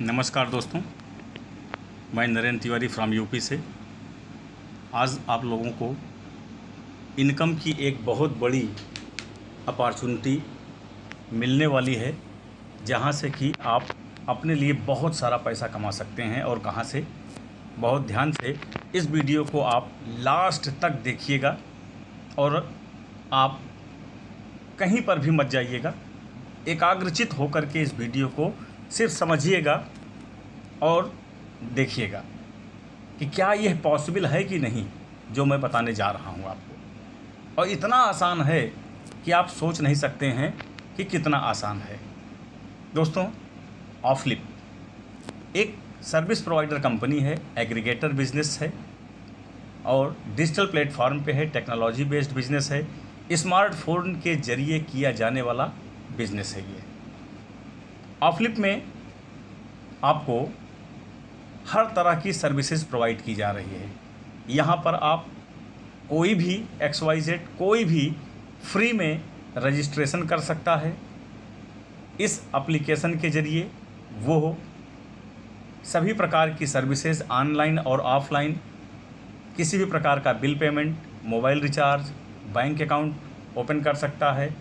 नमस्कार दोस्तों, मैं नरेंद्र तिवारी फ्रॉम यूपी से। आज आप लोगों को इनकम की एक बहुत बड़ी अपॉर्चुनिटी मिलने वाली है, जहां से कि आप अपने लिए बहुत सारा पैसा कमा सकते हैं। और कहां से? बहुत ध्यान से इस वीडियो को आप लास्ट तक देखिएगा और आप कहीं पर भी मत जाइएगा। एकाग्रचित होकर के इस वीडियो को सिर्फ समझिएगा और देखिएगा कि क्या यह पॉसिबल है कि नहीं, जो मैं बताने जा रहा हूं आपको। और इतना आसान है कि आप सोच नहीं सकते हैं कि कितना आसान है। दोस्तों, ऑफलिप एक सर्विस प्रोवाइडर कंपनी है, एग्रीगेटर बिजनेस है और डिजिटल प्लेटफॉर्म पे है, टेक्नोलॉजी बेस्ड बिजनेस है, स्मार्टफोन के जरिए किया जाने वाला बिजनेस है ये। ऑफलिप में आपको हर तरह की सर्विसेज प्रोवाइड की जा रही है। यहाँ पर आप कोई भी XYZ कोई भी फ्री में रजिस्ट्रेशन कर सकता है। इस एप्लीकेशन के ज़रिए वो सभी प्रकार की सर्विसेज ऑनलाइन और ऑफलाइन, किसी भी प्रकार का bill payment, mobile recharge, bank account open कर सकता है,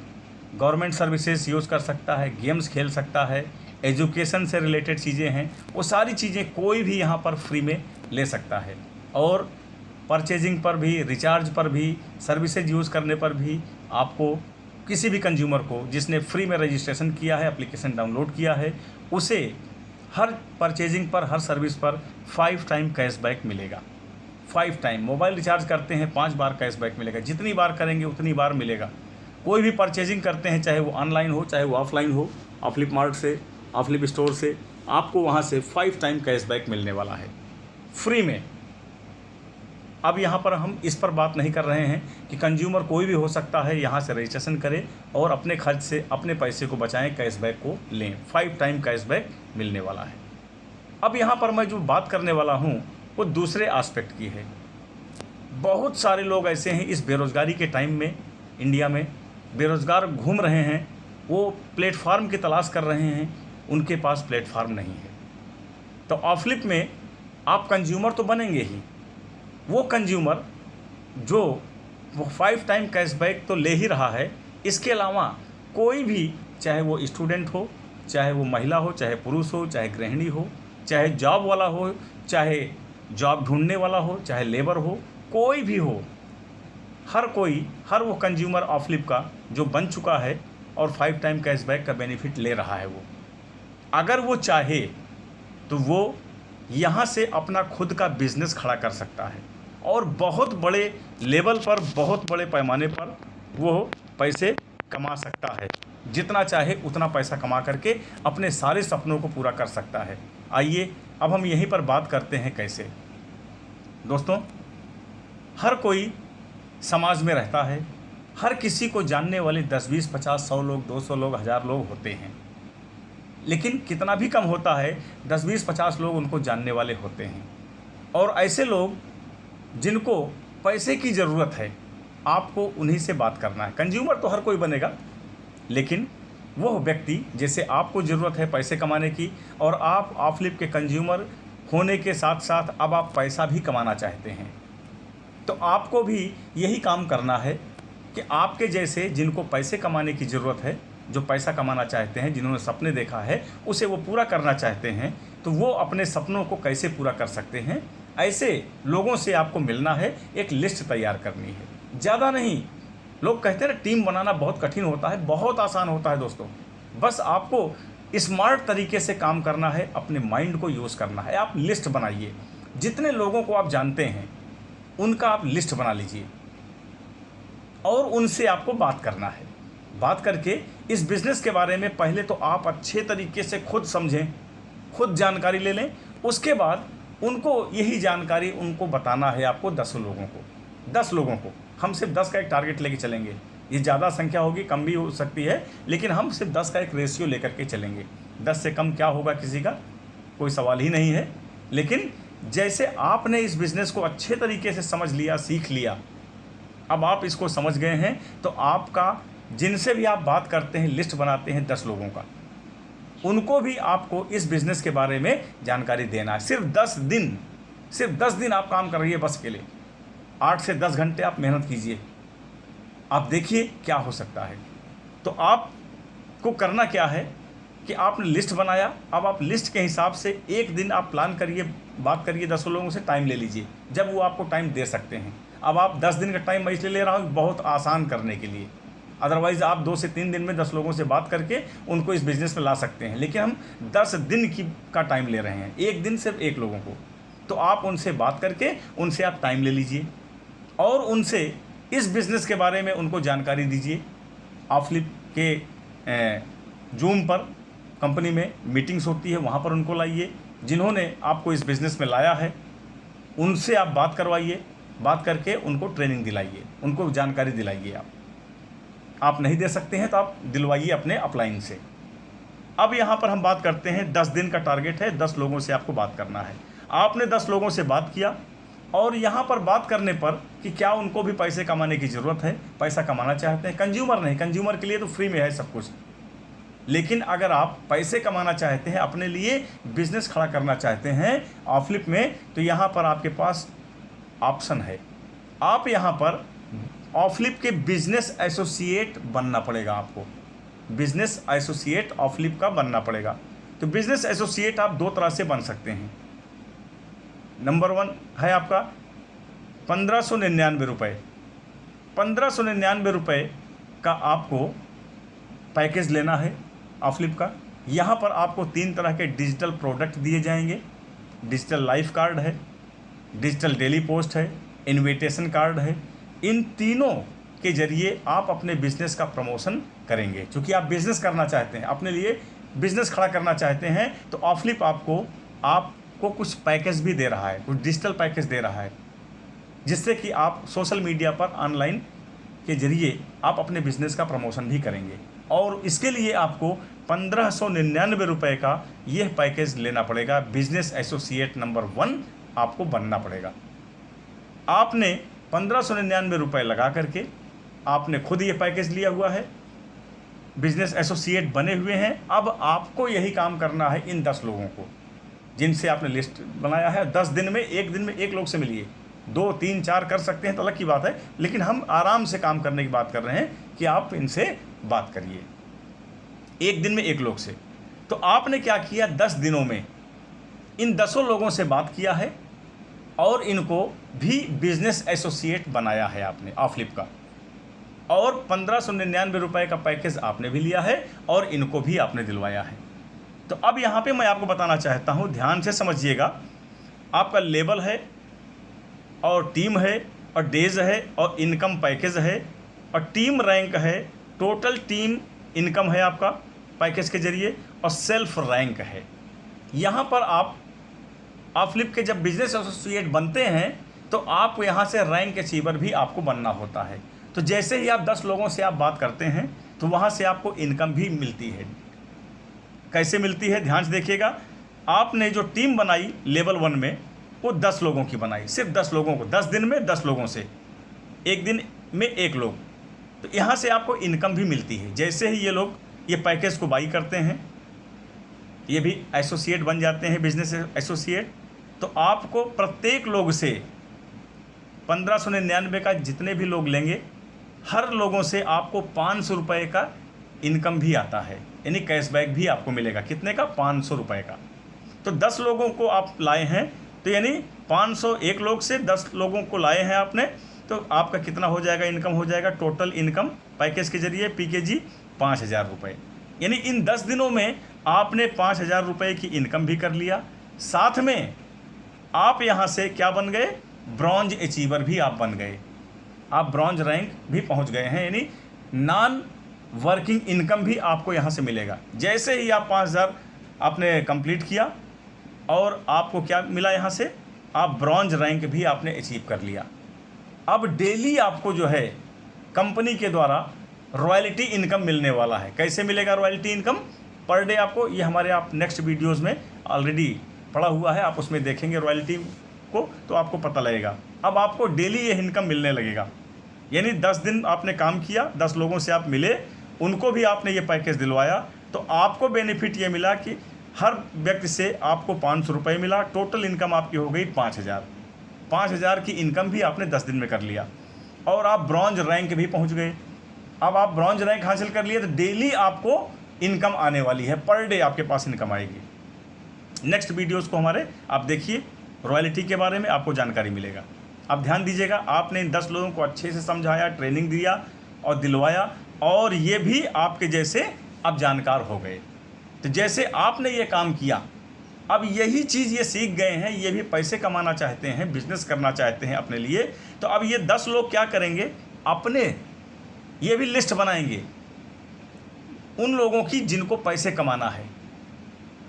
गवर्नमेंट सर्विसेज यूज़ कर सकता है, गेम्स खेल सकता है, एजुकेशन से रिलेटेड चीज़ें हैं, वो सारी चीज़ें कोई भी यहाँ पर फ्री में ले सकता है। और परचेजिंग पर भी, रिचार्ज पर भी, सर्विसेज यूज़ करने पर भी आपको किसी भी कंज्यूमर को जिसने फ्री में रजिस्ट्रेशन किया है, एप्लीकेशन डाउनलोड किया है, उसे हर परचेजिंग पर, हर सर्विस पर 5 टाइम कैशबैक मिलेगा। 5 टाइम मोबाइल रिचार्ज करते हैं 5 बार कैशबैक मिलेगा। जितनी बार करेंगे उतनी बार मिलेगा। कोई भी परचेजिंग करते हैं, चाहे वो ऑनलाइन हो चाहे वो ऑफलाइन हो, ऑफलिप मार्ट से, ऑफलिप स्टोर से, आपको वहाँ से 5 टाइम कैशबैक मिलने वाला है फ्री में। अब यहाँ पर हम इस पर बात नहीं कर रहे हैं कि कंज्यूमर कोई भी हो सकता है यहाँ से रजिस्ट्रेशन करे और अपने खर्च से अपने पैसे को बचाएं, कैशबैक को लें। 5 टाइम कैशबैक मिलने वाला है। अब यहाँ पर मैं जो बात करने वाला हूँ वो दूसरे एस्पेक्ट की है। बहुत सारे लोग ऐसे हैं इस बेरोज़गारी के टाइम में, इंडिया में बेरोज़गार घूम रहे हैं, वो प्लेटफार्म की तलाश कर रहे हैं, उनके पास प्लेटफार्म नहीं है। तो ऑफलिप में आप कंज्यूमर तो बनेंगे ही, वो कंज्यूमर जो वो 5 टाइम कैशबैक तो ले ही रहा है, इसके अलावा कोई भी, चाहे वो स्टूडेंट हो, चाहे वो महिला हो, चाहे पुरुष हो, चाहे गृहिणी हो, चाहे जॉब वाला हो, चाहे जॉब ढूंढने वाला हो, चाहे लेबर हो, कोई भी हो, हर कोई, हर वो कंज्यूमर ऑफलिप का जो बन चुका है और 5 टाइम कैशबैक का बेनिफिट ले रहा है, वो अगर वो चाहे तो वो यहाँ से अपना खुद का बिजनेस खड़ा कर सकता है और बहुत बड़े लेवल पर, बहुत बड़े पैमाने पर वो पैसे कमा सकता है। जितना चाहे उतना पैसा कमा करके अपने सारे सपनों को पूरा कर सकता है। आइए अब हम यहीं पर बात करते हैं कैसे। दोस्तों, हर कोई समाज में रहता है, हर किसी को जानने वाले 10, 20, 50, 100 लोग, 200 लोग, 1000 लोग होते हैं, लेकिन कितना भी कम होता है, 10, 20, 50 लोग उनको जानने वाले होते हैं। और ऐसे लोग जिनको पैसे की ज़रूरत है, आपको उन्हीं से बात करना है। कंज्यूमर तो हर कोई बनेगा, लेकिन वह व्यक्ति जैसे आपको ज़रूरत है पैसे कमाने की, और आप ऑफलिप के कंज्यूमर होने के साथ साथ अब आप पैसा भी कमाना चाहते हैं, तो आपको भी यही काम करना है कि आपके जैसे जिनको पैसे कमाने की ज़रूरत है, जो पैसा कमाना चाहते हैं, जिन्होंने सपने देखा है, उसे वो पूरा करना चाहते हैं, तो वो अपने सपनों को कैसे पूरा कर सकते हैं, ऐसे लोगों से आपको मिलना है, एक लिस्ट तैयार करनी है। ज़्यादा नहीं, लोग कहते हैं ना टीम बनाना बहुत कठिन होता है, बहुत आसान होता है दोस्तों। बस आपको स्मार्ट तरीके से काम करना है, अपने माइंड को यूज़ करना है। आप लिस्ट बनाइए, जितने लोगों को आप जानते हैं उनका आप लिस्ट बना लीजिए और उनसे आपको बात करना है। बात करके इस बिज़नेस के बारे में पहले तो आप अच्छे तरीके से खुद समझें, खुद जानकारी ले लें। उसके बाद उनको यही जानकारी उनको बताना है, आपको 10 लोगों को, 10 लोगों को। हम सिर्फ 10 का एक टारगेट लेके चलेंगे। ये ज़्यादा संख्या होगी, कम भी हो सकती है, लेकिन हम सिर्फ 10 का एक रेशियो लेकर के चलेंगे। 10 से कम क्या होगा किसी का, कोई सवाल ही नहीं है। लेकिन जैसे आपने इस बिज़नेस को अच्छे तरीके से समझ लिया, सीख लिया, अब आप इसको समझ गए हैं, तो आपका जिनसे भी आप बात करते हैं, लिस्ट बनाते हैं 10 लोगों का, उनको भी आपको इस बिज़नेस के बारे में जानकारी देना है। सिर्फ 10 दिन आप काम कर रही है बस के लिए। 8 से 10 घंटे आप मेहनत कीजिए, आप देखिए क्या हो सकता है। तो आपको करना क्या है कि आपने लिस्ट बनाया, अब आप लिस्ट के हिसाब से एक दिन आप प्लान करिए, बात करिए 10 लोगों से, टाइम ले लीजिए जब वो आपको टाइम दे सकते हैं। अब आप 10 दिन का टाइम मैं इसलिए ले रहा हूँ बहुत आसान करने के लिए, अदरवाइज़ आप 2 से 3 दिन में 10 लोगों से बात करके उनको इस बिज़नेस में ला सकते हैं, लेकिन हम 10 दिन का टाइम ले रहे हैं, एक दिन सिर्फ 1 लोगों को। तो आप उनसे बात करके उनसे आप टाइम ले लीजिए और उनसे इस बिज़नेस के बारे में उनको जानकारी दीजिए। आप फ्लिप के जूम पर कंपनी में मीटिंग्स होती है, वहाँ पर उनको लाइए, जिन्होंने आपको इस बिज़नेस में लाया है उनसे आप बात करवाइए, बात करके उनको ट्रेनिंग दिलाइए, उनको जानकारी दिलाइए। आप नहीं दे सकते हैं तो आप दिलवाइए अपने अपलाइन से। अब यहाँ पर हम बात करते हैं, 10 दिन का टारगेट है, 10 लोगों से आपको बात करना है। आपने 10 लोगों से बात किया और यहाँ पर बात करने पर कि क्या उनको भी पैसे कमाने की ज़रूरत है, पैसा कमाना चाहते हैं, कंज्यूमर नहीं, कंज्यूमर के लिए तो फ्री में है सब कुछ, लेकिन अगर आप पैसे कमाना चाहते हैं, अपने लिए बिजनेस खड़ा करना चाहते हैं ऑफलिप में, तो यहाँ पर आपके पास ऑप्शन है। आप यहाँ पर ऑफलिप के बिजनेस एसोसिएट बनना पड़ेगा, आपको बिजनेस एसोसिएट ऑफलिप का बनना पड़ेगा। तो बिजनेस एसोसिएट आप 2 तरह से बन सकते हैं। नंबर 1 है आपका 1599 रुपये। 1599 रुपये का आपको पैकेज लेना है ऑफलिप का। यहाँ पर आपको 3 तरह के डिजिटल प्रोडक्ट दिए जाएंगे। डिजिटल लाइफ कार्ड है, डिजिटल डेली पोस्ट है, इनविटेशन कार्ड है। इन तीनों के जरिए आप अपने बिजनेस का प्रमोशन करेंगे। क्योंकि आप बिजनेस करना चाहते हैं, अपने लिए बिजनेस खड़ा करना चाहते हैं, तो ऑफलिप आपको कुछ पैकेज भी दे रहा है, कुछ डिजिटल पैकेज दे रहा है, जिससे कि आप सोशल मीडिया पर ऑनलाइन के जरिए आप अपने बिजनेस का प्रमोशन भी करेंगे। और इसके लिए आपको 1599 रुपये का यह पैकेज लेना पड़ेगा। बिजनेस एसोसिएट नंबर 1 आपको बनना पड़ेगा। आपने 1599 रुपये लगा करके आपने खुद ये पैकेज लिया हुआ है, बिजनेस एसोसिएट बने हुए हैं। अब आपको यही काम करना है इन 10 लोगों को जिनसे आपने लिस्ट बनाया है। 10 दिन में, एक दिन में 1 लोग से मिलिए, 2, 3, 4 कर सकते हैं तो अलग की बात है, लेकिन हम आराम से काम करने की बात कर रहे हैं कि आप इनसे बात करिए एक दिन में 1 लोग से। तो आपने क्या किया, 10 दिनों में इन 10 लोगों से बात किया है और इनको भी बिजनेस एसोसिएट बनाया है आपने ऑफलिप का, और 1599 रुपये का पैकेज आपने भी लिया है और इनको भी आपने दिलवाया है। तो अब यहाँ पे मैं आपको बताना चाहता हूँ, ध्यान से समझिएगा। आपका लेबल है और टीम है और डेज है और इनकम पैकेज है और टीम रैंक है, टोटल टीम इनकम है आपका पैकेज के जरिए, और सेल्फ रैंक है। यहाँ पर आप ऑफलिप के जब बिजनेस एसोसिएट बनते हैं तो आपको यहाँ से रैंक अचीवर भी आपको बनना होता है। तो जैसे ही आप 10 लोगों से आप बात करते हैं तो वहाँ से आपको इनकम भी मिलती है। कैसे मिलती है, ध्यान से देखिएगा। आपने जो टीम बनाई लेवल 1 में, वो 10 लोगों की बनाई, सिर्फ 10 लोगों को, 10 दिन में 10 लोगों से, एक दिन में 1 लोग। तो यहाँ से आपको इनकम भी मिलती है। जैसे ही ये लोग ये पैकेज को बाई करते हैं, ये भी एसोसिएट बन जाते हैं, बिजनेस एसोसिएट। तो आपको प्रत्येक लोग से 1599 का जितने भी लोग लेंगे, हर लोगों से आपको 500 रुपये का इनकम भी आता है, यानी कैशबैक भी आपको मिलेगा। कितने का, 500 रुपये का। तो 10 लोगों को आप लाए हैं, तो यानी 500, 1 लोग से 10 लोगों को लाए हैं आपने, तो आपका कितना हो जाएगा, इनकम हो जाएगा, टोटल इनकम पैकेज के जरिए PKG 5000 रुपये। यानी इन 10 दिनों में आपने 5000 रुपये की इनकम भी कर लिया। साथ में आप यहाँ से क्या बन गए, ब्रॉन्ज अचीवर भी आप बन गए, आप ब्रॉन्ज रैंक भी पहुँच गए हैं। यानी नॉन वर्किंग इनकम भी आपको यहाँ से मिलेगा। जैसे ही आप 5000 आपने कंप्लीट किया और आपको क्या मिला, यहाँ से आप ब्रॉन्ज रैंक भी आपने अचीव कर लिया। अब डेली आपको जो है कंपनी के द्वारा रॉयल्टी इनकम मिलने वाला है। कैसे मिलेगा रॉयल्टी इनकम, पर डे आपको, ये हमारे आप नेक्स्ट वीडियोस में ऑलरेडी पड़ा हुआ है, आप उसमें देखेंगे रॉयल्टी को तो आपको पता लगेगा। अब आपको डेली ये इनकम मिलने लगेगा। यानी 10 दिन आपने काम किया, 10 लोगों से आप मिले, उनको भी आपने ये पैकेज दिलवाया तो आपको बेनिफिट ये मिला कि हर व्यक्ति से आपको 500 रुपये मिला, टोटल इनकम आपकी हो गई 5000। 5000 की इनकम भी आपने 10 दिन में कर लिया और आप ब्रॉन्ज रैंक भी पहुंच गए। अब आप ब्रॉन्ज रैंक हासिल कर लिए तो डेली आपको इनकम आने वाली है, पर डे आपके पास इनकम आएगी। नेक्स्ट वीडियोज़ को हमारे आप देखिए, रॉयल्टी के बारे में आपको जानकारी मिलेगा। आप ध्यान दीजिएगा, आपने इन 10 लोगों को अच्छे से समझाया, ट्रेनिंग दिया और दिलवाया, और ये भी आपके जैसे अब जानकार हो गए। तो जैसे आपने ये काम किया, अब यही चीज़ ये सीख गए हैं, ये भी पैसे कमाना चाहते हैं, बिजनेस करना चाहते हैं अपने लिए, तो अब ये 10 लोग क्या करेंगे, अपने ये भी लिस्ट बनाएंगे उन लोगों की जिनको पैसे कमाना है,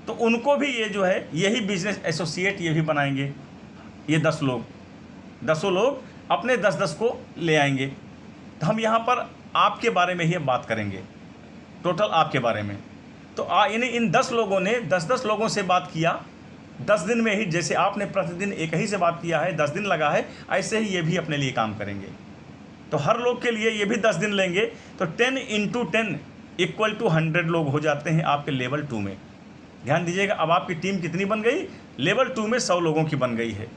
तो उनको भी ये जो है यही बिजनेस एसोसिएट ये भी बनाएंगे। ये 10 लोग, 10 लोग अपने 10-10 को ले आएंगे। तो हम यहाँ पर आपके बारे में ही बात करेंगे, टोटल आपके बारे में। तो यानी इन 10 लोगों ने 10-10 लोगों से बात किया 10 दिन में ही। जैसे आपने प्रतिदिन एक ही से बात किया है, 10 दिन लगा है, ऐसे ही ये भी अपने लिए काम करेंगे। तो हर लोग के लिए ये भी 10 दिन लेंगे, तो 10 × 10 = 100 लोग हो जाते हैं आपके लेवल 2 में। ध्यान दीजिएगा, अब आपकी टीम कितनी बन गई, लेवल 2 में 100 लोगों की बन गई है।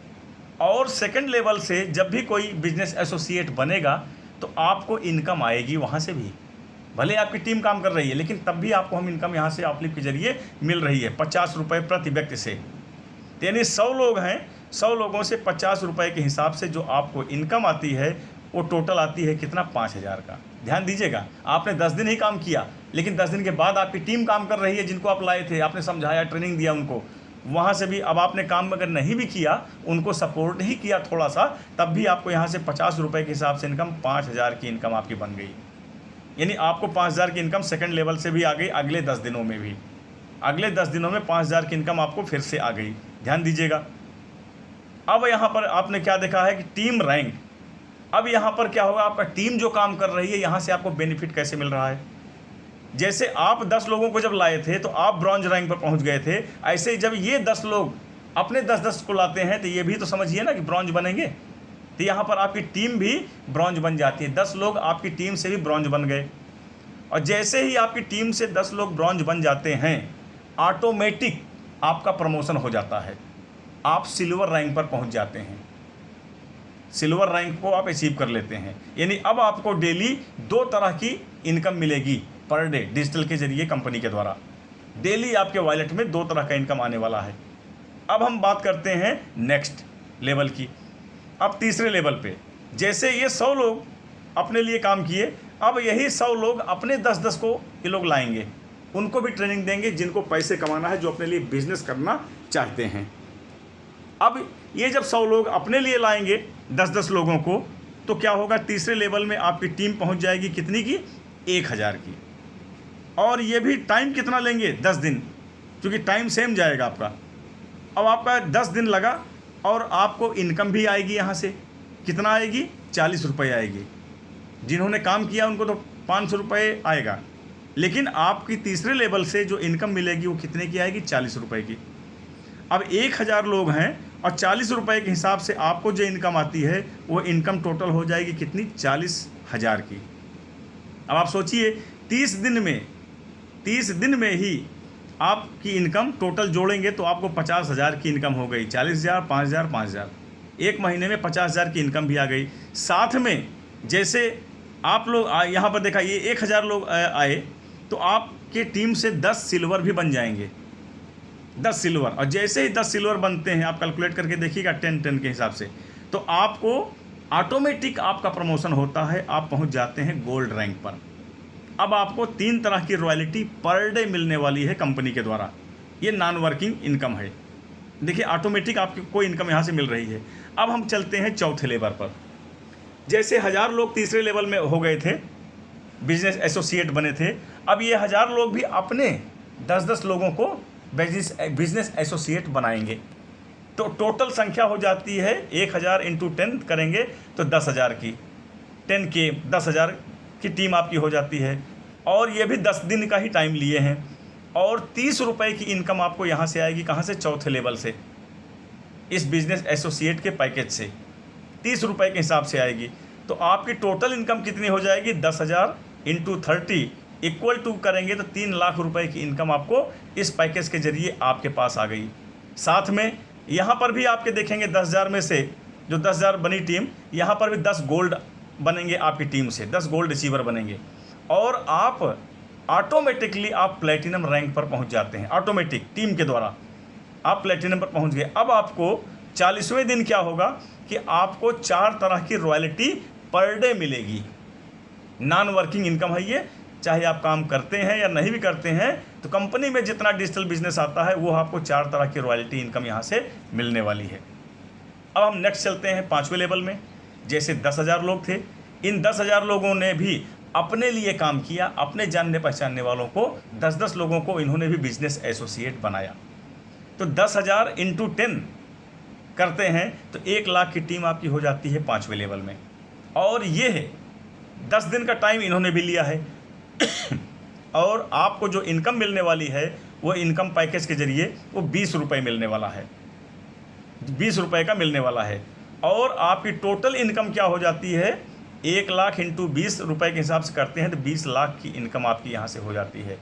और सेकंड लेवल से जब भी कोई बिजनेस एसोसिएट बनेगा तो आपको इनकम आएगी वहाँ से भी। भले आपकी टीम काम कर रही है, लेकिन तब भी आपको हम इनकम यहाँ से आपलिप के जरिए मिल रही है 50 रुपये प्रति व्यक्ति से। यानी 100 लोग हैं, 100 लोगों से 50 रुपये के हिसाब से जो आपको इनकम आती है वो टोटल आती है कितना, 5000 का। ध्यान दीजिएगा, आपने 10 दिन ही काम किया, लेकिन 10 दिन के बाद आपकी टीम काम कर रही है, जिनको आप लाए थे, आपने समझाया, ट्रेनिंग दिया उनको, वहाँ से भी अब आपने काम अगर नहीं भी किया, उनको सपोर्ट ही किया थोड़ा सा, तब भी आपको यहाँ से 50 रुपये के हिसाब से इनकम 5000 की इनकम आपकी बन गई। यानी आपको 5000 की इनकम सेकंड लेवल से भी आ गई, अगले 10 दिनों में भी, अगले 10 दिनों में 5000 की इनकम आपको फिर से आ गई। ध्यान दीजिएगा, अब यहाँ पर आपने क्या देखा है कि टीम रैंक। अब यहाँ पर क्या होगा, आपका टीम जो काम कर रही है, यहाँ से आपको बेनिफिट कैसे मिल रहा है। जैसे आप 10 लोगों को जब लाए थे तो आप ब्रॉन्ज रैंक पर पहुँच गए थे, ऐसे ही जब ये 10 लोग अपने 10-10 को लाते हैं तो ये भी तो समझिए ना कि ब्रॉन्ज बनेंगे। तो यहाँ पर आपकी टीम भी ब्रॉन्ज बन जाती है, 10 लोग आपकी टीम से भी ब्रॉन्ज बन गए। और जैसे ही आपकी टीम से 10 लोग ब्रॉन्ज बन जाते हैं, ऑटोमेटिक आपका प्रमोशन हो जाता है, आप सिल्वर रैंक पर पहुँच जाते हैं, सिल्वर रैंक को आप अचीव कर लेते हैं। यानी अब आपको डेली 2 तरह की इनकम मिलेगी पर डे, डिजिटल के जरिए कंपनी के द्वारा डेली आपके वॉलेट में 2 तरह का इनकम आने वाला है। अब हम बात करते हैं नेक्स्ट लेवल की। अब तीसरे लेवल पे जैसे ये 100 लोग अपने लिए काम किए, अब यही 100 लोग अपने 10-10 को ये लोग लाएंगे, उनको भी ट्रेनिंग देंगे, जिनको पैसे कमाना है, जो अपने लिए बिजनेस करना चाहते हैं। अब ये जब 100 लोग अपने लिए लाएंगे 10-10 लोगों को, तो क्या होगा, तीसरे लेवल में आपकी टीम पहुंच जाएगी कितनी की, 1000 की। और ये भी टाइम कितना लेंगे, 10 दिन, क्योंकि टाइम सेम जाएगा आपका। अब आपका 10 दिन लगा और आपको इनकम भी आएगी यहाँ से, कितना आएगी, 40 रुपये आएगी। जिन्होंने काम किया उनको तो 500 रुपये आएगा, लेकिन आपकी तीसरे लेवल से जो इनकम मिलेगी वो कितने की आएगी, 40 रुपये की। अब 1000 लोग हैं और 40 रुपये के हिसाब से आपको जो इनकम आती है वो इनकम टोटल हो जाएगी कितनी, 40,000 की। अब आप सोचिए 30 दिन में ही आपकी इनकम टोटल जोड़ेंगे तो आपको 50,000 की इनकम हो गई, 40,000, 5,000, 5,000, एक महीने में 50,000 की इनकम भी आ गई। साथ में जैसे आप लोग यहाँ पर देखा, ये 1000 लोग आए तो आपके टीम से 10 सिल्वर भी बन जाएंगे, 10 सिल्वर। और जैसे ही 10 सिल्वर बनते हैं, आप कैलकुलेट करके देखिएगा 10-10 के हिसाब से, तो आपको ऑटोमेटिक आपका प्रमोशन होता है, आप पहुंच जाते हैं गोल्ड रैंक पर। अब आपको 3 तरह की रॉयल्टी पर डे मिलने वाली है कंपनी के द्वारा। ये नॉन वर्किंग इनकम है, देखिए ऑटोमेटिक आपको कोई इनकम यहाँ से मिल रही है। अब हम चलते हैं चौथे लेवल पर। जैसे 1000 लोग तीसरे लेवल में हो गए थे, बिजनेस एसोसिएट बने थे, अब ये 1000 लोग भी अपने 10-10 लोगों को बिजनेस एसोसिएट बनाएंगे, तो टोटल संख्या हो जाती है 1000 × 10 करेंगे तो 10,000 की, 10 के 10,000 की टीम आपकी हो जाती है। और ये भी 10 दिन का ही टाइम लिए हैं, और 30 रुपये की इनकम आपको यहाँ से आएगी, कहाँ से, चौथे लेवल से, इस बिजनेस एसोसिएट के पैकेज से 30 रुपये के हिसाब से आएगी। तो आपकी टोटल इनकम कितनी हो जाएगी, 10,000 × 30 इक्वल टू करेंगे तो 3 लाख रुपए की इनकम आपको इस पैकेज के जरिए आपके पास आ गई। साथ में यहाँ पर भी आपके देखेंगे 10,000 में से जो 10,000 बनी टीम, यहाँ पर भी 10 गोल्ड बनेंगे आपकी टीम से, 10 गोल्ड अचीवर बनेंगे और आप ऑटोमेटिकली आप प्लेटिनम रैंक पर पहुँच जाते हैं। ऑटोमेटिक टीम के द्वारा आप प्लेटिनम पर पहुँच गए। अब आपको 40वें दिन क्या होगा कि आपको 4 तरह की रॉयल्टी पर डे मिलेगी। नॉन वर्किंग इनकम है ये, चाहे आप काम करते हैं या नहीं भी करते हैं, तो कंपनी में जितना डिजिटल बिजनेस आता है वो आपको 4 तरह की रॉयल्टी इनकम यहाँ से मिलने वाली है। अब हम नेक्स्ट चलते हैं 5वें लेवल में। जैसे 10,000 लोग थे, इन 10,000 लोगों ने भी अपने लिए काम किया, अपने जानने पहचानने वालों को 10-10 लोगों को इन्होंने भी बिजनेस एसोसिएट बनाया। तो 10,000 इंटू 10 करते हैं तो 1 लाख की टीम आपकी हो जाती है 5वें लेवल में। और ये है 10 दिन का टाइम इन्होंने भी लिया है और आपको जो इनकम मिलने वाली है वो इनकम पैकेज के जरिए वो 20 रुपये मिलने वाला है, 20 रुपये का मिलने वाला है। और आपकी टोटल इनकम क्या हो जाती है, 1 लाख इंटू 20 रुपये के हिसाब से करते हैं तो 20 लाख की इनकम आपकी यहाँ से हो जाती है।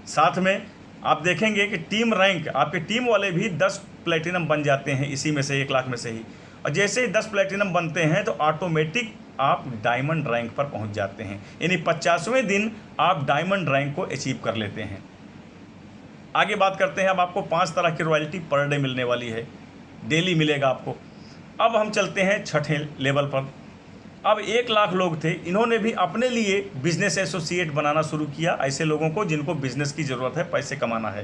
साथ में आप देखेंगे कि टीम रैंक, आपके टीम वाले भी 10 प्लेटिनम बन जाते हैं इसी में से, 1 लाख में से ही। और जैसे ही 10 प्लेटिनम बनते हैं तो ऑटोमेटिक आप डायमंड रैंक पर पहुंच जाते हैं, यानी 50वें दिन आप डायमंड रैंक को अचीव कर लेते हैं। आगे बात करते हैं। अब आपको 5 तरह की रॉयल्टी पर डे मिलने वाली है, डेली मिलेगा आपको। अब हम चलते हैं 6ठे लेवल पर। अब 1 लाख लोग थे, इन्होंने भी अपने लिए बिजनेस एसोसिएट बनाना शुरू किया, ऐसे लोगों को जिनको बिजनेस की ज़रूरत है, पैसे कमाना है।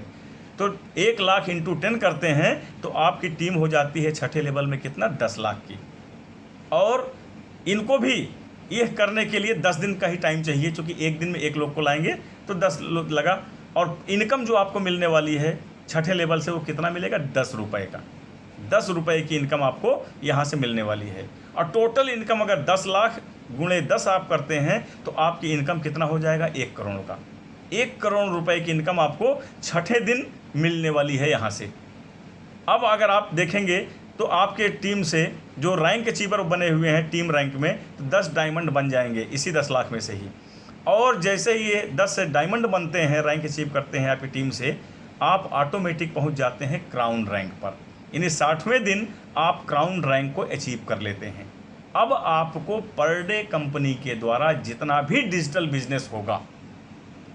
तो 1 लाख इंटू 10 करते हैं तो आपकी टीम हो जाती है 6ठे लेवल में कितना, 10 लाख की। और इनको भी यह करने के लिए 10 दिन का ही टाइम चाहिए, क्योंकि 1 दिन में 1 लोग को लाएंगे तो 10 लोग लगा। और इनकम जो आपको मिलने वाली है 6ठे लेवल से वो कितना मिलेगा, 10 रुपये का। 10 रुपये की इनकम आपको यहाँ से मिलने वाली है। और टोटल इनकम अगर 10 लाख गुणे 10 आप करते हैं तो आपकी इनकम कितना हो जाएगा, 1 करोड़ का। 1 करोड़ रुपए की इनकम आपको 6ठे दिन मिलने वाली है यहाँ से। अब अगर आप देखेंगे तो आपके टीम से जो रैंक अचीवर बने हुए हैं टीम रैंक में, तो 10 डायमंड बन जाएंगे इसी 10 लाख में से ही। और जैसे ही ये 10 डायमंड बनते हैं, रैंक अचीव करते हैं आपकी टीम से, आप ऑटोमेटिक पहुंच जाते हैं क्राउन रैंक पर। यानी 60वें दिन आप क्राउन रैंक को अचीव कर लेते हैं। अब आपको पर डे कंपनी के द्वारा जितना भी डिजिटल बिजनेस होगा,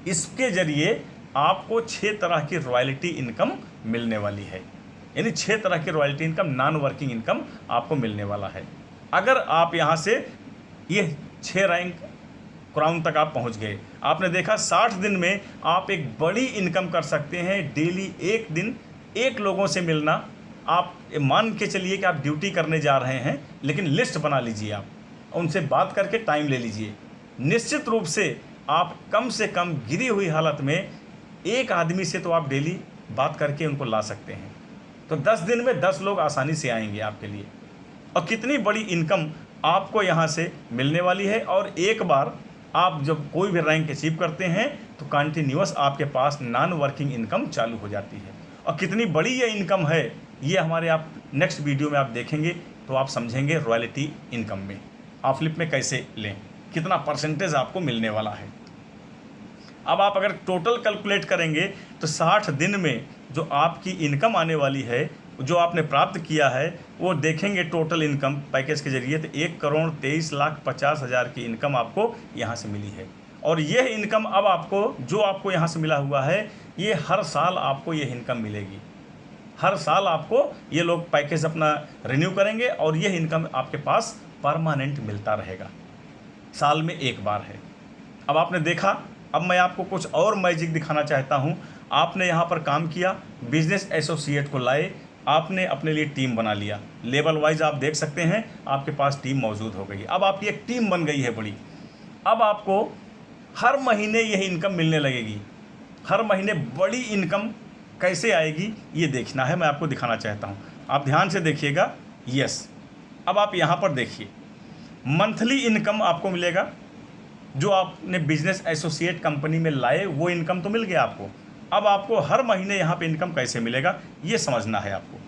इसके जरिए आपको 6 तरह की रॉयल्टी इनकम मिलने वाली है। यानी 6 तरह की royalty income, non working income आपको मिलने वाला है। अगर आप यहाँ से ये 6 रैंक क्राउन तक आप पहुँच गए, आपने देखा 60 दिन में आप एक बड़ी इनकम कर सकते हैं। डेली 1 दिन 1 लोगों से मिलना, आप मान के चलिए कि आप ड्यूटी करने जा रहे हैं, लेकिन लिस्ट बना लीजिए, आप उनसे बात करके टाइम ले लीजिए। निश्चित रूप से कम गिरी हुई हालत में 1 आदमी से तो आप डेली बात करके उनको ला सकते हैं। तो 10 दिन में 10 लोग आसानी से आएंगे आपके लिए। और कितनी बड़ी इनकम आपको यहाँ से मिलने वाली है। और एक बार आप जब कोई भी रैंक अचीव करते हैं तो कंटिन्यूअस आपके पास नॉन वर्किंग इनकम चालू हो जाती है। और कितनी बड़ी ये इनकम है, ये हमारे आप नेक्स्ट वीडियो में आप देखेंगे तो आप समझेंगे रॉयल्टी इनकम में आप फ्लिप में कैसे लें, कितना परसेंटेज आपको मिलने वाला है। अब आप अगर टोटल कैलकुलेट करेंगे तो 60 दिन में जो आपकी इनकम आने वाली है, जो आपने प्राप्त किया है, वो देखेंगे टोटल इनकम पैकेज के जरिए तो 1,23,50,000 की इनकम आपको यहाँ से मिली है। और यह इनकम अब आपको जो आपको यहाँ से मिला हुआ है, ये हर साल आपको ये इनकम मिलेगी। हर साल आपको ये लोग पैकेज अपना रिन्यू करेंगे और यह इनकम आपके पास परमानेंट मिलता रहेगा, साल में 1 बार है। अब आपने देखा, अब मैं आपको कुछ और मैजिक दिखाना चाहता हूँ। आपने यहाँ पर काम किया, बिजनेस एसोसिएट को लाए, आपने अपने लिए टीम बना लिया, लेवल वाइज आप देख सकते हैं आपके पास टीम मौजूद हो गई। अब आपकी एक टीम बन गई है बड़ी। अब आपको हर महीने यह इनकम मिलने लगेगी। हर महीने बड़ी इनकम कैसे आएगी ये देखना है, मैं आपको दिखाना चाहता हूँ। आप ध्यान से देखिएगा। यस, अब आप यहाँ पर देखिए, मंथली इनकम आपको मिलेगा। जो आपने बिजनेस एसोसिएट कंपनी में लाए वो इनकम तो मिल गया आपको। अब आपको हर महीने यहाँ पे इनकम कैसे मिलेगा ये समझना है आपको।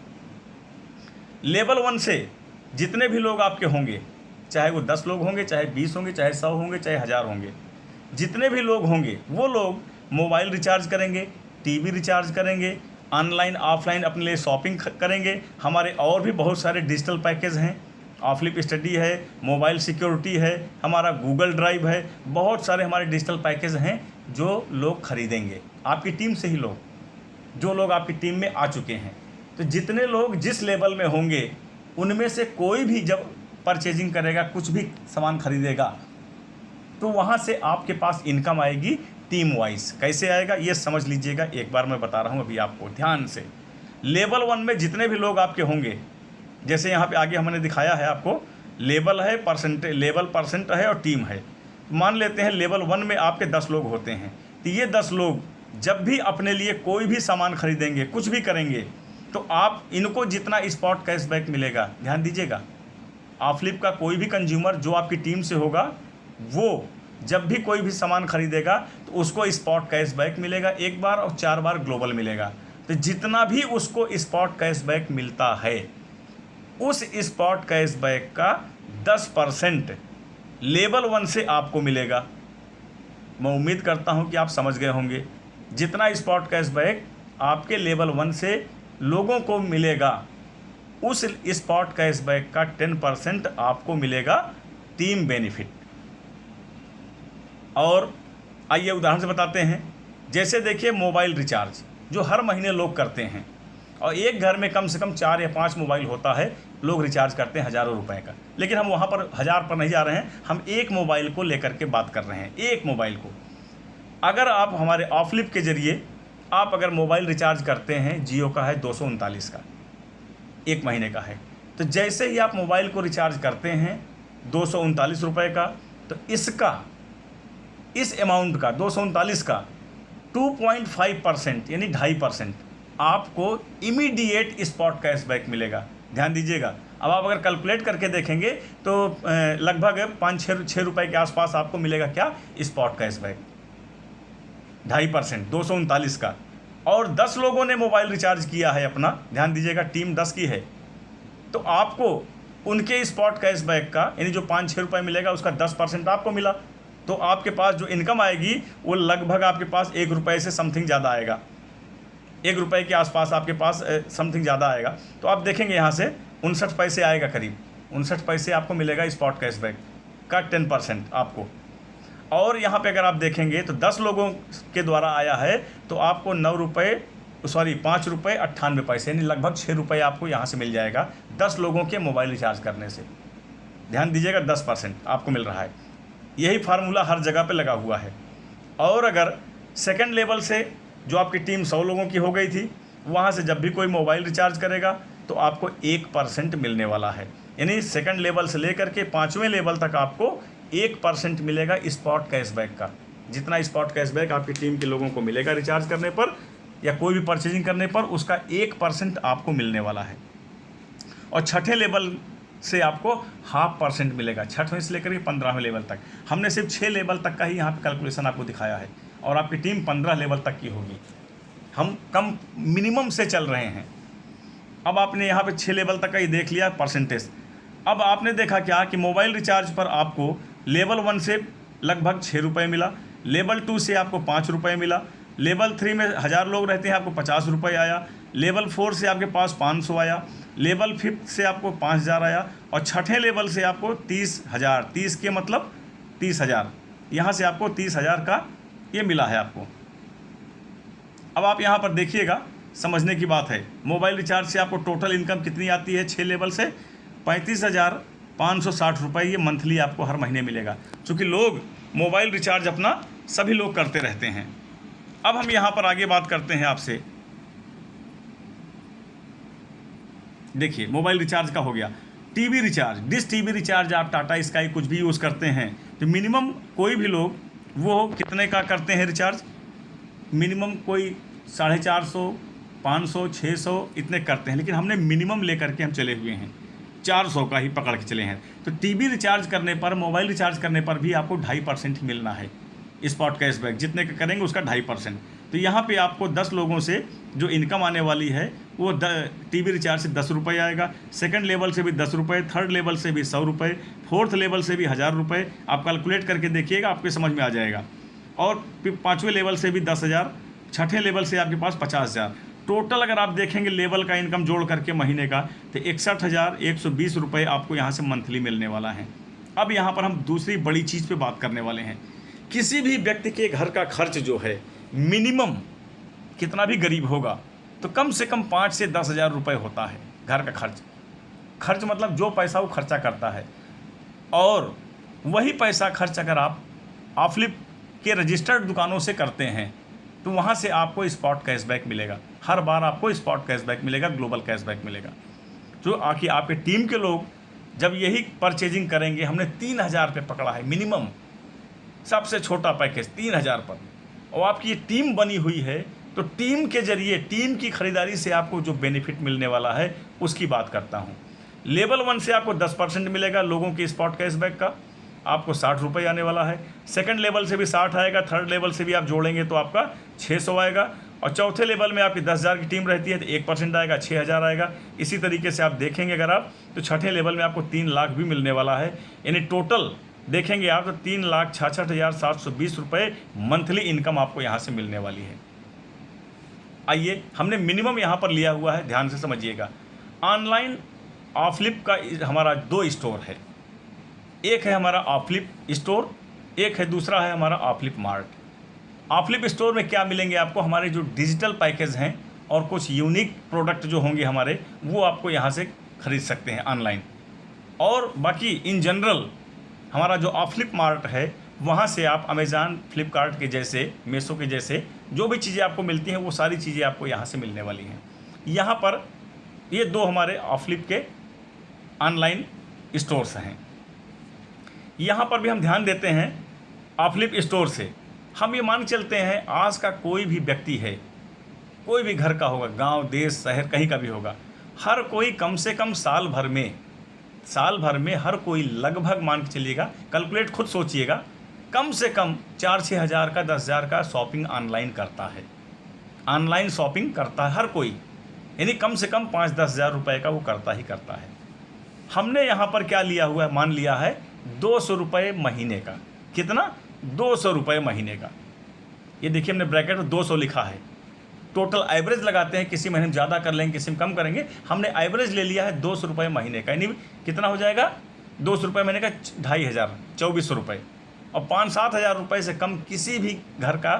लेवल 1 से जितने भी लोग आपके होंगे, चाहे वो 10 लोग होंगे, चाहे 20 होंगे, चाहे 100 होंगे, चाहे 1000 होंगे, जितने भी लोग होंगे वो लोग मोबाइल रिचार्ज करेंगे, टीवी रिचार्ज करेंगे, ऑनलाइन ऑफलाइन अपने लिए शॉपिंग करेंगे। हमारे और भी बहुत सारे डिजिटल पैकेज हैं, ऑफलिप स्टडी है, मोबाइल सिक्योरिटी है, हमारा गूगल ड्राइव है, बहुत सारे हमारे डिजिटल पैकेज हैं जो लोग खरीदेंगे आपकी टीम से ही लोग, जो लोग आपकी टीम में आ चुके हैं। तो जितने लोग जिस लेवल में होंगे उनमें से कोई भी जब परचेजिंग करेगा, कुछ भी सामान खरीदेगा, तो वहाँ से आपके पास इनकम आएगी टीम वाइज। कैसे आएगा ये समझ लीजिएगा, एक बार मैं बता रहा हूँ अभी आपको ध्यान से। लेवल 1 में जितने भी लोग आपके होंगे, जैसे यहाँ पे आगे हमने दिखाया है आपको, लेवल है, परसेंटेज, लेवल परसेंट है और टीम है। मान लेते हैं लेवल 1 में आपके 10 लोग होते हैं, तो ये 10 लोग जब भी अपने लिए कोई भी सामान खरीदेंगे, कुछ भी करेंगे, तो आप इनको जितना स्पॉट कैशबैक मिलेगा, ध्यान दीजिएगा, ऑफलिप का कोई भी कंज्यूमर जो आपकी टीम से होगा, वो जब भी कोई भी सामान खरीदेगा तो उसको स्पॉट कैशबैक मिलेगा 1 बार और 4 बार ग्लोबल मिलेगा। तो जितना भी उसको स्पॉट कैशबैक मिलता है, उस स्पॉट कैशबैक का 10% लेवल 1 से आपको मिलेगा। मैं उम्मीद करता हूं कि आप समझ गए होंगे। जितना स्पॉट कैशबैक आपके लेवल 1 से लोगों को मिलेगा, उस स्पॉट कैशबैक का 10% आपको मिलेगा टीम बेनिफिट। और आइए उदाहरण से बताते हैं। जैसे देखिए मोबाइल रिचार्ज जो हर महीने लोग करते हैं, और एक घर में कम से कम 4 या 5 मोबाइल होता है, लोग रिचार्ज करते हैं हज़ारों रुपए का। लेकिन हम वहाँ पर 1000 पर नहीं जा रहे हैं, हम एक मोबाइल को लेकर के बात कर रहे हैं। एक मोबाइल को अगर आप हमारे ऑफलिप के ज़रिए आप अगर मोबाइल रिचार्ज करते हैं, जियो का है 239 का, 1 महीने का है, तो जैसे ही आप मोबाइल को रिचार्ज करते हैं 239 रुपये का, तो इसका, इस अमाउंट का 239 का 2.5% यानी 2.5% आपको इमीडिएट स्पॉट कैशबैक मिलेगा। ध्यान दीजिएगा। अब आप अगर कैलकुलेट करके देखेंगे तो लगभग 5-6 रुपये के आसपास आपको मिलेगा क्या, स्पॉट कैशबैक। 2.5% 239 का, और 10 लोगों ने मोबाइल रिचार्ज किया है अपना, ध्यान दीजिएगा, टीम 10 की है, तो आपको उनके स्पॉट कैशबैक का यानी जो 5-6 रुपये मिलेगा उसका 10% आपको मिला। तो आपके पास जो इनकम आएगी वो लगभग आपके पास 1 रुपये से समथिंग ज़्यादा आएगा, 1 रुपये के आसपास आपके पास समथिंग ज़्यादा आएगा। तो आप देखेंगे यहाँ से 59 पैसे आएगा, करीब 59 पैसे आपको मिलेगा स्पॉट कैशबैक का 10% आपको। और यहाँ पे अगर आप देखेंगे तो 10 लोगों के द्वारा आया है तो आपको 5 रुपये 98 पैसे यानी लगभग 6 रुपये आपको यहाँ से मिल जाएगा 10 लोगों के मोबाइल रिचार्ज करने से। ध्यान दीजिएगा, 10% आपको मिल रहा है। यही फार्मूला हर जगह पे लगा हुआ है। और अगर सेकंड लेवल से जो आपकी टीम 100 लोगों की हो गई थी, वहाँ से जब भी कोई मोबाइल रिचार्ज करेगा तो आपको 1% मिलने वाला है। यानी सेकंड लेवल से लेकर के 5वें लेवल तक आपको 1% मिलेगा स्पॉट कैशबैक का। जितना स्पॉट कैशबैक आपकी टीम के लोगों को मिलेगा रिचार्ज करने पर या कोई भी परचेजिंग करने पर, उसका 1% आपको मिलने वाला है। और छठे लेवल से आपको 0.5% मिलेगा, 6वें से लेकर के 15वें लेवल तक। हमने सिर्फ 6 लेवल तक का ही यहाँ पे कैलकुलेशन आपको दिखाया है, और आपकी टीम 15 लेवल तक की होगी। हम कम मिनिमम से चल रहे हैं। अब आपने यहाँ पे 6 लेवल तक का ही देख लिया परसेंटेज। अब आपने देखा क्या कि मोबाइल रिचार्ज पर आपको लेवल 1 से लगभग 6 रुपये मिला, लेवल 2 से आपको 5 रुपये मिला, लेवल 3 में 1000 लोग रहते हैं आपको 50 रुपये आया, लेवल 4 से आपके पास 500 आया, लेवल 5 से आपको 5000 आया, और छठे लेवल से आपको 30,000, 30 के मतलब 30,000, यहाँ से आपको 30,000 का ये मिला है आपको। अब आप यहाँ पर देखिएगा, समझने की बात है, मोबाइल रिचार्ज से आपको टोटल इनकम कितनी आती है 6 लेवल से, 35,560 रुपये ये मंथली आपको हर महीने मिलेगा, क्योंकि लोग मोबाइल रिचार्ज अपना सभी लोग करते रहते हैं। अब हम यहाँ पर आगे बात करते हैं आपसे। देखिए मोबाइल रिचार्ज का हो गया। TV recharge, dish TV recharge आप टाटा स्काई कुछ भी यूज़ करते हैं तो मिनिमम कोई भी लोग वो कितने का करते हैं रिचार्ज, मिनिमम कोई 450, 500, 600 इतने करते हैं, लेकिन हमने मिनिमम लेकर के हम चले हुए हैं, 400 का ही पकड़ के चले हैं। तो टीवी रिचार्ज करने पर, मोबाइल रिचार्ज करने पर भी आपको 2.5% मिलना है स्पॉट कैशबैक, जितने का करेंगे उसका 2.5%। तो यहाँ पे आपको 10 लोगों से जो इनकम आने वाली है वो टीवी रिचार्ज से 10 रुपये आएगा, सेकंड लेवल से भी 10 रुपये, थर्ड लेवल से भी 100 रुपये, फोर्थ लेवल से भी 1000 रुपये। आप कैलकुलेट करके देखिएगा, आपके समझ में आ जाएगा। और फिर 5वें लेवल से भी 10,000, 6ठे लेवल से आपके पास 50,000। टोटल अगर आप देखेंगे लेवल का इनकम जोड़ करके महीने का, तो 61,120 रुपये आपको यहाँ से मंथली मिलने वाला है। अब यहाँ पर हम दूसरी बड़ी चीज़ पे बात करने वाले हैं। किसी भी व्यक्ति के घर का खर्च जो है मिनिमम, कितना भी गरीब होगा तो कम से कम 5 से 10,000 रुपये होता है घर का खर्च मतलब जो पैसा वो खर्चा करता है। और वही पैसा खर्च अगर आप ऑफलिप के रजिस्टर्ड दुकानों से करते हैं तो वहाँ से आपको स्पॉट कैशबैक मिलेगा। हर बार आपको स्पॉट कैशबैक मिलेगा, ग्लोबल कैशबैक मिलेगा। जो आके आपके टीम के लोग जब यही परचेजिंग करेंगे, हमने 3,000 रुपये पकड़ा है मिनिमम, सबसे छोटा पैकेज 3,000 पर, और आपकी ये टीम बनी हुई है, तो टीम के जरिए, टीम की खरीदारी से आपको जो बेनिफिट मिलने वाला है उसकी बात करता हूँ। लेवल 1 से आपको 10% मिलेगा लोगों की स्पॉट कैशबैक का, आपको 60 रुपये आने वाला है। सेकंड लेवल से भी 60 आएगा, थर्ड लेवल से भी आप जोड़ेंगे तो आपका 600 आएगा, और चौथे लेवल में आपकी 10,000 की टीम रहती है तो 1% आएगा, 6,000 आएगा। इसी तरीके से आप देखेंगे अगर आप, तो छठे लेवल में आपको 3 लाख भी मिलने वाला है। यानी टोटल देखेंगे आप तो 3,66,720 रुपये मंथली इनकम आपको यहाँ से मिलने वाली है। आइए, हमने मिनिमम यहाँ पर लिया हुआ है, ध्यान से समझिएगा। ऑनलाइन ऑफलिप का हमारा 2 स्टोर है, एक है हमारा ऑफलिप स्टोर, एक है दूसरा है हमारा ऑफलिप मार्ट। ऑफलिप स्टोर में क्या मिलेंगे आपको, हमारे जो डिजिटल पैकेज हैं और कुछ यूनिक प्रोडक्ट जो होंगे हमारे, वो आपको यहाँ से ख़रीद सकते हैं ऑनलाइन। और बाकी इन जनरल हमारा जो ऑफलिप मार्ट है, वहाँ से आप अमेज़ॉन, फ्लिपकार्ट के जैसे, मीशो के जैसे जो भी चीज़ें आपको मिलती हैं वो सारी चीज़ें आपको यहाँ से मिलने वाली हैं। यहाँ पर ये 2 हमारे ऑफलिप के ऑनलाइन स्टोर्स हैं। यहाँ पर भी हम ध्यान देते हैं ऑफलिप स्टोर से, हम ये मान चलते हैं आज का कोई भी व्यक्ति है, कोई भी घर का होगा, गांव, देश, शहर, कहीं का भी होगा, हर कोई कम से कम साल भर में हर कोई लगभग मान के चलिएगा, कैलकुलेट खुद सोचिएगा, कम से कम 4-6 हज़ार का, 10,000 का शॉपिंग ऑनलाइन करता है। ऑनलाइन शॉपिंग करता है हर कोई, यानी कम से कम 5-10 हज़ार रुपये का वो करता ही करता है। हमने यहाँ पर क्या लिया हुआ है, मान लिया है 200 रुपये महीने का। कितना? 200 रुपये महीने का। ये देखिए हमने ब्रैकेट में 200 लिखा है। टोटल एवरेज लगाते हैं, किसी महीने में ज़्यादा कर लेंगे, किसी में कम करेंगे। हमने एवरेज ले लिया है 200 रुपये महीने का, यानी कितना हो जाएगा 200 रुपये महीने का 2,500, 2,400 रुपये। और 5-7 हज़ार रुपये से कम किसी भी घर का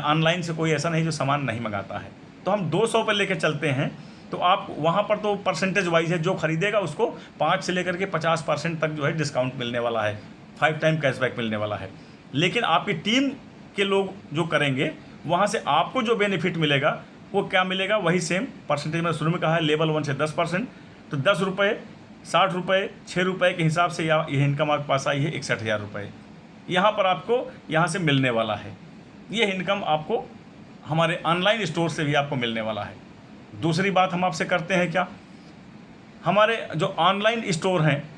ऑनलाइन से कोई ऐसा नहीं जो सामान नहीं मंगाता है। तो हम 200 पर लेकर चलते हैं, तो आप वहाँ पर तो परसेंटेज वाइज है, जो खरीदेगा उसको 5 से लेकर के 50% तक जो है डिस्काउंट मिलने वाला है, 5 टाइम कैशबैक मिलने वाला है। लेकिन आपकी टीम के लोग जो करेंगे, वहाँ से आपको जो बेनिफिट मिलेगा वो क्या मिलेगा, वही सेम परसेंटेज में शुरू में कहा है, लेवल 1 से 10%, तो 10 रुपये, 60 रुपये, 6 रुपये के हिसाब से यह इनकम आपके पास आई है 61,000 रुपये। यहाँ पर आपको यहाँ से मिलने वाला है। ये इनकम आपको हमारे ऑनलाइन स्टोर से भी आपको मिलने वाला है। दूसरी बात हम आपसे करते हैं क्या, हमारे जो ऑनलाइन स्टोर हैं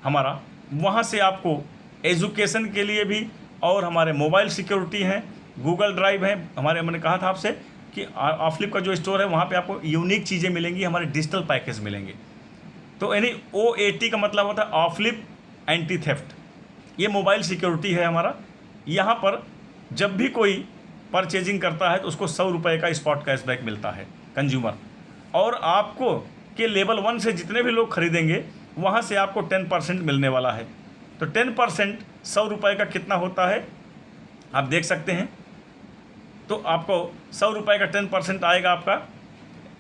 हमारा, वहाँ से आपको एजुकेशन के लिए भी, और हमारे मोबाइल सिक्योरिटी हैं, गूगल ड्राइव है हमारे, मैंने कहा था आपसे कि ऑफलिप का जो स्टोर है वहाँ पे आपको यूनिक चीज़ें मिलेंगी, हमारे डिजिटल पैकेज मिलेंगे। तो यानी OAT का मतलब होता है ऑफलिप एंटी थेफ्ट, ये मोबाइल सिक्योरिटी है हमारा। यहाँ पर जब भी कोई परचेजिंग करता है तो उसको 100 रुपये का स्पॉट कैशबैक मिलता है कंज्यूमर, और आपको के लेवल 1 से जितने भी लोग खरीदेंगे वहाँ से आपको 10% मिलने वाला है। तो 10% 100 रुपये का कितना होता है आप देख सकते हैं। तो आपको 100 रुपये का 10% आएगा आपका,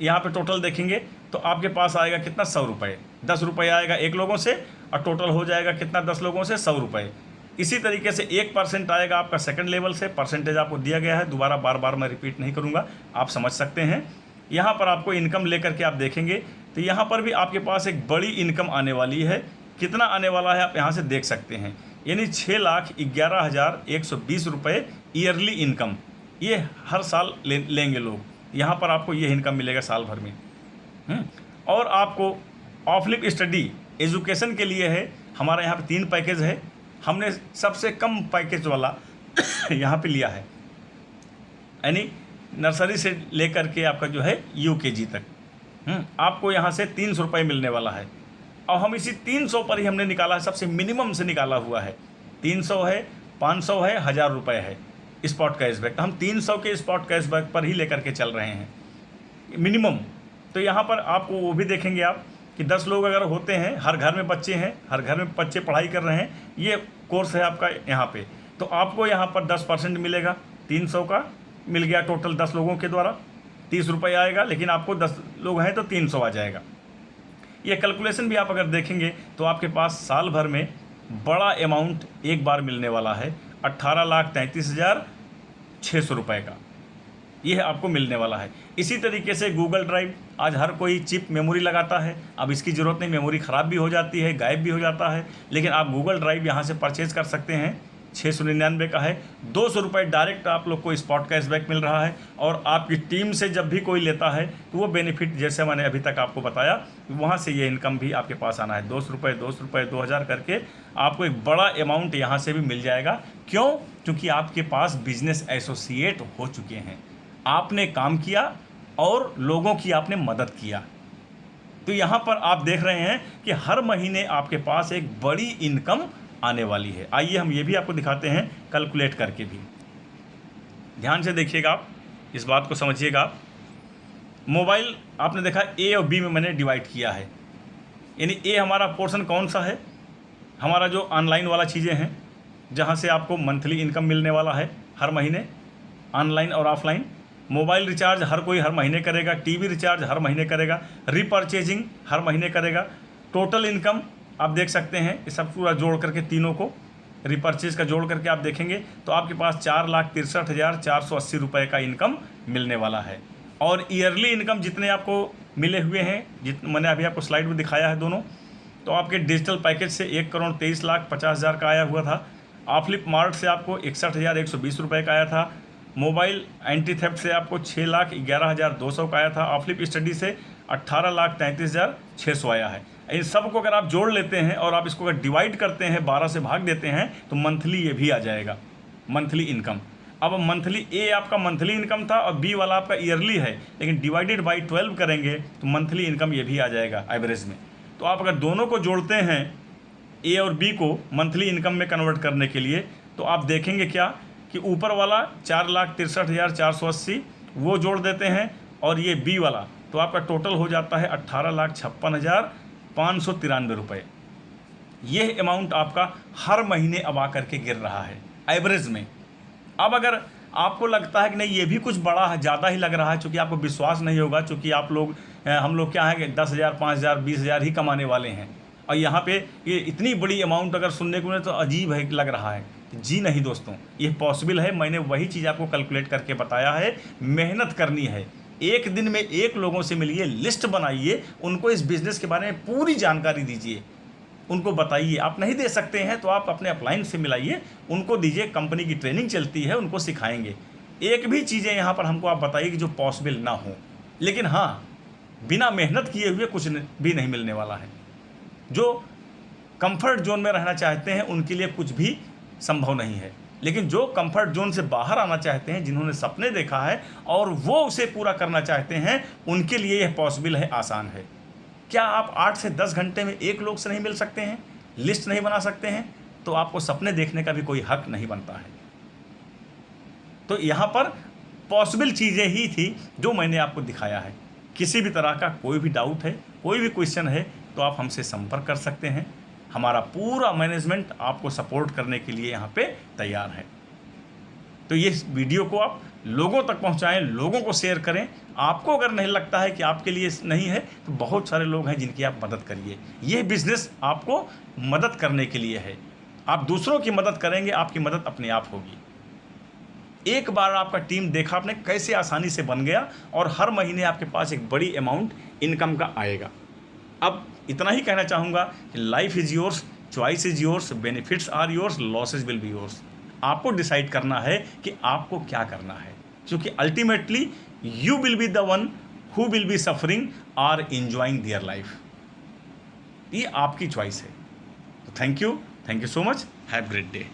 यहाँ पे टोटल देखेंगे तो आपके पास आएगा कितना, 100 रुपये। 10 रुपये आएगा एक लोगों से, और टोटल हो जाएगा कितना, 10 लोगों से 100 रुपये। इसी तरीके से 1% आएगा आपका सेकंड लेवल से, परसेंटेज आपको दिया गया है, दोबारा बार मैं रिपीट नहीं करूँगा, आप समझ सकते हैं। यहाँ पर आपको इनकम लेकर के आप देखेंगे तो यहाँ पर भी आपके पास एक बड़ी इनकम आने वाली है। कितना आने वाला है आप यहाँ से देख सकते हैं, यानी 6,11,120 रुपये ईयरली इनकम, ये हर साल लेंगे लोग। यहाँ पर आपको ये इनकम मिलेगा साल भर में। और आपको ऑफलिप स्टडी एजुकेशन के लिए है, हमारे यहाँ पे 3 पैकेज है। हमने सबसे कम पैकेज वाला यहाँ पे लिया है, यानी नर्सरी से लेकर के आपका जो है UKG तक, आपको यहाँ से 300 रुपये मिलने वाला है। और हम इसी 300 पर ही हमने निकाला है, सबसे मिनिमम से निकाला हुआ है। 300 है, 500 है, 1,000 रुपये है। स्पॉट कैशबैक, तो हम 300 के स्पॉट कैशबैक पर ही लेकर के चल रहे हैं मिनिमम। तो यहाँ पर आपको वो भी देखेंगे आप कि 10 लोग अगर होते हैं, हर घर में बच्चे हैं, हर घर में बच्चे पढ़ाई कर रहे हैं, ये कोर्स है आपका यहाँ पे, तो आपको यहाँ पर 10% मिलेगा। 300 का मिल गया टोटल 10 लोगों के द्वारा, 30 रुपये आएगा, लेकिन आपको 10 लोग हैं तो 300 आ जाएगा। ये कैलकुलेशन भी आप अगर देखेंगे तो आपके पास साल भर में बड़ा अमाउंट एक बार मिलने वाला है, 18,33,600 रुपये का यह आपको मिलने वाला है। इसी तरीके से गूगल ड्राइव, आज हर कोई चिप मेमोरी लगाता है, अब इसकी ज़रूरत नहीं, मेमोरी ख़राब भी हो जाती है, गायब भी हो जाता है, लेकिन आप गूगल ड्राइव यहाँ से परचेज़ कर सकते हैं। 699 का है, 200 रुपये डायरेक्ट आप लोग को स्पॉट कैशबैक मिल रहा है। और आपकी टीम से जब भी कोई लेता है तो वो बेनिफिट, जैसे मैंने अभी तक आपको बताया, वहाँ से ये इनकम भी आपके पास आना है। 200 रुपये 2000 करके आपको एक बड़ा अमाउंट यहाँ से भी मिल जाएगा। क्यों? क्योंकि आपके पास बिजनेस एसोसिएट हो चुके हैं, आपने काम किया और लोगों की आपने मदद किया। तो यहाँ पर आप देख रहे हैं कि हर महीने आपके पास एक बड़ी इनकम आने वाली है। आइए हम ये भी आपको दिखाते हैं कैलकुलेट करके भी। ध्यान से देखिएगा, आप इस बात को समझिएगा। आप मोबाइल आपने देखा ए और बी में मैंने डिवाइड किया है, यानी ए हमारा पोर्शन कौन सा है, हमारा जो ऑनलाइन वाला चीज़ें हैं, जहाँ से आपको मंथली इनकम मिलने वाला है हर महीने, ऑनलाइन और ऑफलाइन। मोबाइल रिचार्ज हर कोई हर महीने करेगा, टीवी रिचार्ज हर महीने करेगा, रीपर्चेजिंग हर महीने करेगा। टोटल इनकम आप देख सकते हैं, ये सब पूरा जोड़ करके तीनों को रीपर्चेज का जोड़ करके आप देखेंगे तो आपके पास 4,63,480 रुपये का इनकम मिलने वाला है। और ईयरली इनकम जितने आपको मिले हुए हैं, मैंने अभी आपको स्लाइड में दिखाया है दोनों, तो आपके डिजिटल पैकेज से 1,23,50,000 का आया हुआ था। ऑफलिप मार्ट से आपको 61,120 रुपये का आया था। मोबाइल एंटी थेफ्ट से आपको 6,11,200 का आया था। ऑफलिप स्टडी से 18,33,600 आया है। इन सब को अगर आप जोड़ लेते हैं और आप इसको अगर डिवाइड करते हैं, 12 से भाग देते हैं, तो मंथली ये भी आ जाएगा, मंथली इनकम। अब मंथली ए आपका मंथली इनकम था और बी वाला आपका ईयरली है, लेकिन डिवाइडेड बाई 12 करेंगे तो मंथली इनकम ये भी आ जाएगा एवरेज में। तो आप अगर दोनों को जोड़ते हैं, ए और बी को मंथली इनकम में कन्वर्ट करने के लिए, तो आप देखेंगे क्या कि ऊपर वाला 4,63,480 वो जोड़ देते हैं और ये बी वाला, तो आपका टोटल हो जाता है 18,56,593 रुपये। ये अमाउंट आपका हर महीने अब आकर के गिर रहा है एवरेज में। अब अगर आपको लगता है कि नहीं ये भी कुछ बड़ा है, ज़्यादा ही लग रहा है, चूँकि आपको विश्वास नहीं होगा, चूँकि आप लोग हम लोग क्या है कि 10,000 5,000 20,000 ही कमाने वाले हैं, और यहाँ पे ये इतनी बड़ी अमाउंट अगर सुनने को मिले तो अजीब है, लग रहा है। जी नहीं दोस्तों, ये पॉसिबल है। मैंने वही चीज़ आपको कैलकुलेट करके बताया है। मेहनत करनी है, एक दिन में एक लोगों से मिलिए, लिस्ट बनाइए, उनको इस बिज़नेस के बारे में पूरी जानकारी दीजिए, उनको बताइए। आप नहीं दे सकते हैं तो आप अपने अपलाइन से मिलाइए, उनको दीजिए। कंपनी की ट्रेनिंग चलती है, उनको सिखाएंगे। एक भी चीज़ें यहाँ पर हमको आप बताइए कि जो पॉसिबल ना हो, लेकिन हाँ, बिना मेहनत किए हुए कुछ भी नहीं मिलने वाला है। जो कंफर्ट जोन में रहना चाहते हैं उनके लिए कुछ भी संभव नहीं है, लेकिन जो कंफर्ट जोन से बाहर आना चाहते हैं, जिन्होंने सपने देखा है और वो उसे पूरा करना चाहते हैं, उनके लिए यह पॉसिबल है, आसान है। क्या आप 8 से 10 घंटे में एक लोग से नहीं मिल सकते हैं, लिस्ट नहीं बना सकते हैं, तो आपको सपने देखने का भी कोई हक नहीं बनता है। तो यहाँ पर पॉसिबल चीज़ें ही थी जो मैंने आपको दिखाया है। किसी भी तरह का कोई भी डाउट है, कोई भी क्वेश्चन है, तो आप हमसे संपर्क कर सकते हैं। हमारा पूरा मैनेजमेंट आपको सपोर्ट करने के लिए यहाँ पे तैयार है। तो ये वीडियो को आप लोगों तक पहुँचाएं, लोगों को शेयर करें। आपको अगर नहीं लगता है कि आपके लिए नहीं है, तो बहुत सारे लोग हैं जिनकी आप मदद करिए। ये बिज़नेस आपको मदद करने के लिए है। आप दूसरों की मदद करेंगे, आपकी मदद अपने आप होगी। एक बार आपका टीम देखा आपने कैसे आसानी से बन गया, और हर महीने आपके पास एक बड़ी अमाउंट इनकम का आएगा। अब इतना ही कहना चाहूँगा कि life is yours, choice is yours, benefits are yours, losses will be yours. आपको डिसाइड करना है कि आपको क्या करना है, क्योंकि ultimately you will be the one who will be suffering और एंजॉइंग देयर लाइफ। ये आपकी चॉइस है। तो thank you so much, have great day.